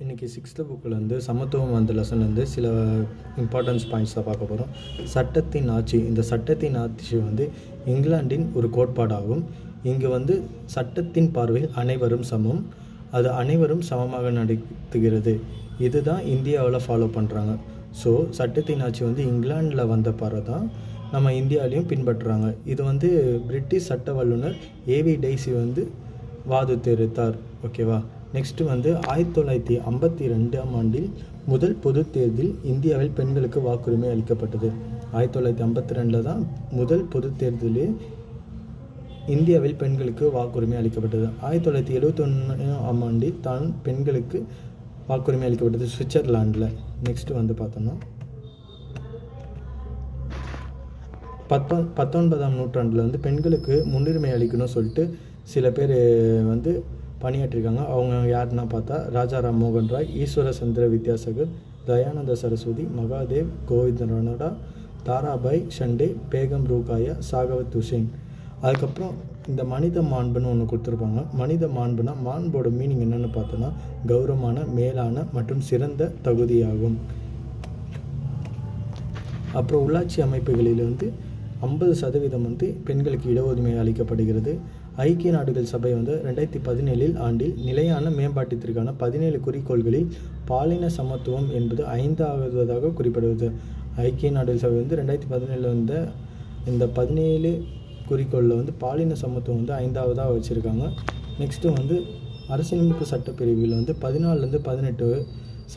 இன்றைக்கி 6th புக்கில் சமத்துவம் அந்த லெசன்லேருந்து சில இம்பார்ட்டன்ஸ் பாயிண்ட்ஸாக பார்க்க போகிறோம். சட்டத்தின் ஆட்சி. இந்த சட்டத்தின் ஆட்சி இங்கிலாந்தின் ஒரு கோட்பாடாகும். இங்கு சட்டத்தின் பார்வையில் அனைவரும் சமம், அது அனைவரும் சமமாக நடத்துகிறது. இதுதான் இந்தியாவில் ஃபாலோ பண்ணுறாங்க. ஸோ சட்டத்தின் ஆட்சி இங்கிலாந்தில் வந்த பாறை தான் நம்ம இந்தியாவிலையும் பின்பற்றுறாங்க. இது பிரிட்டிஷ் சட்ட வல்லுநர் ஏவி டெய்சி வாதித்தெடுத்தார். ஓகேவா. நெக்ஸ்ட்டு 1952ஆம் ஆண்டில் முதல் பொது தேர்தலில் இந்தியாவில் பெண்களுக்கு வாக்குரிமை அளிக்கப்பட்டது. 1952 தான் முதல் பொது தேர்தலில் இந்தியாவில் பெண்களுக்கு வாக்குரிமை அளிக்கப்பட்டது. 1971ஆம் ஆண்டில் தான் பெண்களுக்கு வாக்குரிமை அளிக்கப்பட்டது சுவிட்சர்லாண்டில். நெக்ஸ்ட்டு பார்த்தோம்னா 19ஆம் நூற்றாண்டில் பெண்களுக்கு முன்னுரிமை அளிக்கணும்னு சொல்லிட்டு சில பேர் பணியாற்றிருக்காங்க. அவங்க யாருன்னா பார்த்தா ராஜாராம் மோகன் ராய், ஈஸ்வர சந்திர வித்யாசாகர், தயானந்த சரஸ்வதி, மகாதேவ், கோவிந்த் ரணடா, தாராபாய் ஷண்டே, பேகம் ரூகாயா, சாகவத் ஹுசேன். அதுக்கப்புறம் இந்த மனித மாண்புன்னு ஒன்று கொடுத்துருப்பாங்க. மனித மாண்புனா மாண்போட மீனிங் என்னென்னு பார்த்தோன்னா கௌரவமான, மேலான மற்றும் சிறந்த தகுதியாகும். அப்புறம் உள்ளாட்சி அமைப்புகளில் 50% பெண்களுக்கு இடஒதுமை அளிக்கப்படுகிறது. ஐக்கிய நாடுகள் சபை 2017 ஆண்டில் நிலையான மேம்பாட்டிற்கான 17 குறிக்கோள்களில் பாலின சமத்துவம் என்பது 5ஆவதாக குறிப்பிடுவது. ஐக்கிய நாடுகள் சபை 2017 வந்த இந்த 17 குறிக்கோளில் பாலின சமத்துவம் 5ஆவதாக வச்சுருக்காங்க. நெக்ஸ்ட்டு அரசியலமைப்பு சட்டப்பிரிவில் 14லேருந்து 18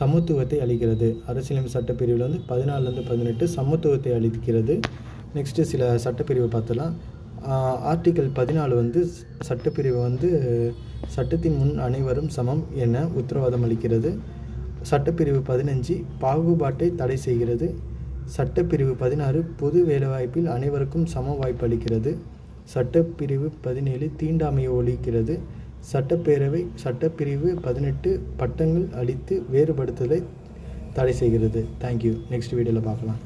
சமத்துவத்தை அளிக்கிறது. அரசியலமைப்பு சட்டப்பிரிவில் 14லேருந்து 18 சமத்துவத்தை அளிக்கிறது. நெக்ஸ்ட்டு சில சட்டப்பிரிவை பார்த்தலாம். ஆர்டிக்கல் 14 சட்டப்பிரிவு சட்டத்தின் முன் அனைவரும் சமம் என உத்தரவாதம் அளிக்கிறது. சட்டப்பிரிவு 15 பாகுபாட்டை தடை செய்கிறது. சட்டப்பிரிவு 16 பொது வேலைவாய்ப்பில் அனைவருக்கும் சம வாய்ப்பு அளிக்கிறது. சட்டப்பிரிவு 17 தீண்டாமையை ஒழிக்கிறது. சட்டப்பிரிவு 18 பட்டங்கள் அளித்து வேறுபடுத்துதலை தடை செய்கிறது. தேங்க்யூ. நெக்ஸ்ட் வீடியோவில் பார்க்கலாம்.